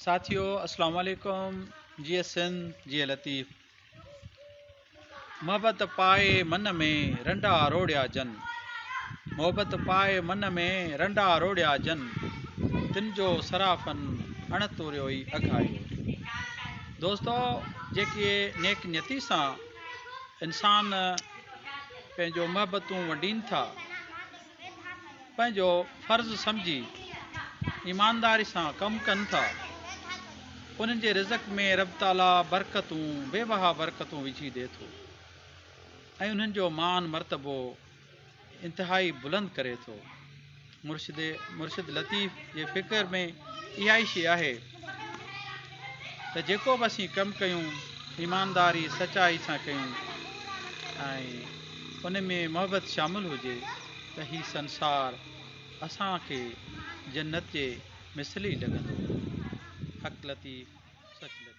साथियों अस्सलाम वालेकुम। जी सिंध जी लतीफ़। मोहब्बत पाए मन में रंडा रोड़िया जन, मोहब्बत पाए मन में रंडा रोड़िया जन, तिन जो सराफन अण तोरियो ई अघायो। दोस्तों, जेके नेक नियती सां इंसान पंहिंजो मोहब्बतूं वंडीनि था, पंहिंजो फ़र्ज़ु सम्झी ईमानदारी सां कमु कनि था, उन्हनि जे रिज़क़ में रब ताला बरकतूं बेबहा बरकतूं विझी ॾिए थो ऐं उन्हनि जो मान मर्तबो इंतिहाई बुलंद करे थो। मुर्शिद लतीफ़ जे फ़िक्र में इहा ई शइ आहे त जेको बि असीं कमु कयूं ईमानदारी सचाई सां कयूं ऐं उन में मोहबत शामिलु हुजे त हीउ संसार असांखे जन्नत जे मिसल ई लॻंदो। हक़ लतीफ़ सच लतीफ़।